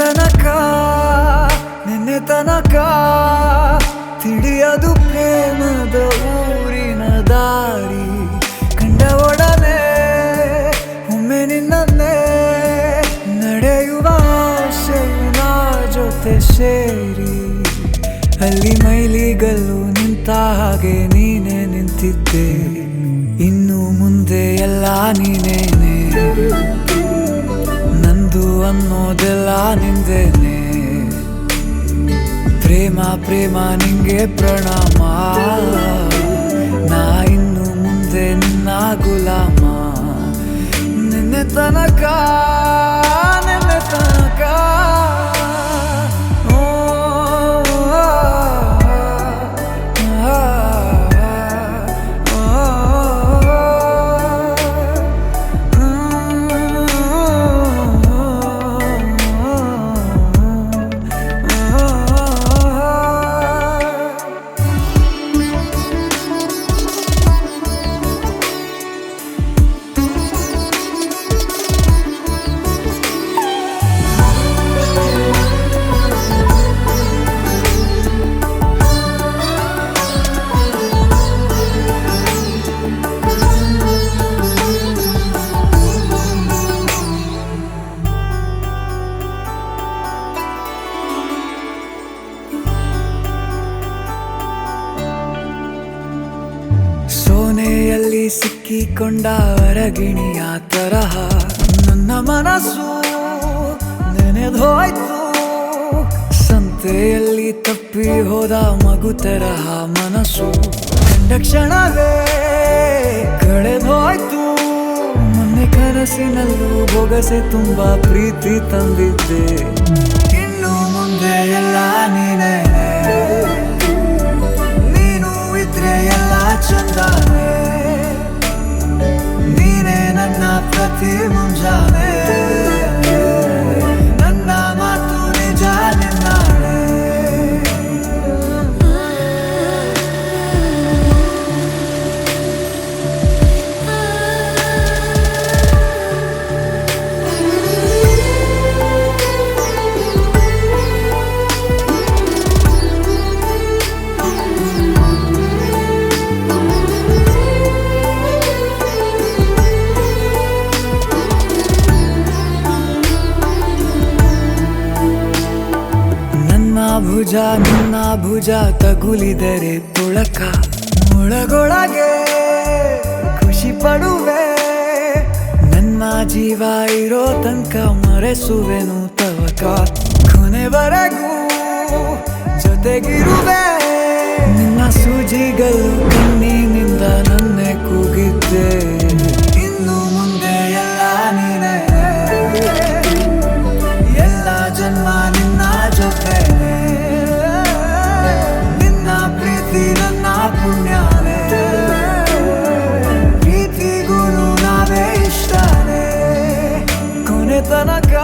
ತನಕ ನಿನ್ನೆ ತನಕ ತಿಳಿಯದು ಪ್ರೇಮದ ಊರಿನ ದಾರಿ ಕಂಡ ಒಡನೆ ಒಮ್ಮೆ ನಿನ್ನೇ ನಡೆಯುವ ಆಸೆಯು ನಾ ಜೊತೆ ಸೇರಿ ಅಲ್ಲಿ ಮೈಲಿಗಲ್ಲು ನಿಂತ ಹಾಗೆ ನೀನೆ ನಿಂತಿದ್ದೆ ಇನ್ನು ಮುಂದೆ ಎಲ್ಲ ನೀನೇನೆ ನಂದು ಅನ್ನೋದೆಲ್ಲ ನಿಂದೇನೆ ಪ್ರೇಮ ಪ್ರೇಮ ನಿಂಗೆ ಪ್ರಣಾಮ ನಾ ಇನ್ನು ಮುಂದೆ ನಿನ್ನ ಗುಲಾಮ ನಿನ್ನೆ ತನಕ ನಿನ್ನೆ ತನಕ ಸೋನೆಯಲ್ಲಿ ಸಿಕ್ಕಿಕೊಂಡ ಅರಗಿಣಿಯ ತರಹ ನನ್ನ ಮನಸ್ಸು ನೆನೆದೋಯ್ತು ಸಂತೆಯಲ್ಲಿ ತಪ್ಪಿ ಹೋದ ಮಗು ತರಹ ಮನಸ್ಸು ಕಂಡ ಕ್ಷಣವೇ ಕಳೆದೋಯ್ತು ಮೊನ್ನೆ ಕನಸಿನಲ್ಲೂ ಬೊಗಸೆ ತುಂಬಾ ಪ್ರೀತಿ ತಂದಿದ್ದೆ ಇನ್ನು ಮುಂದೆ ಎಲ್ಲ ನೀನೇ ಎಲ್ಲ ಚಂದಾನೆ ನೀನೇ ನನ್ನ ಪ್ರತಿ ಮುಂಜಾನೆ ನನ್ನ ಮಾತು ನಿಜ ನಿನ್ನಾಳೆ ಭುಜ ನಿನ್ನ ಭುಜ ತಗುಲಿದರೆ ತುಳಕ ಒಳಗೊಳಗೆ ಖುಷಿ ಪಡುವೆ ನನ್ನ ಜೀವ ಇರೋ ತನಕ ಮರೆಸುವೆನು ತವಕ ಕೊನೆವರೆಗೂ ಜೊತೆಗಿರುವೆ ನಿನ್ನ ಸೂಜಿಗಳು ಕಣ್ಣಿನಿಂದ ನನ್ನೆ ಕೂಗಿದ್ದೆ ಇನ್ನು ಮುಂದೆ ಎಲ್ಲ ನೀನೇ ಎಲ್ಲ ಜನ್ಮ ನಿನ್ನ ಜೊತೆ ನನ್ನ ಪುಣ್ಯನೇ ಪ್ರೀತಿಗೂ ನಾವೇ ಇಷ್ಟನೇ ಕೊನೆ ತನಕ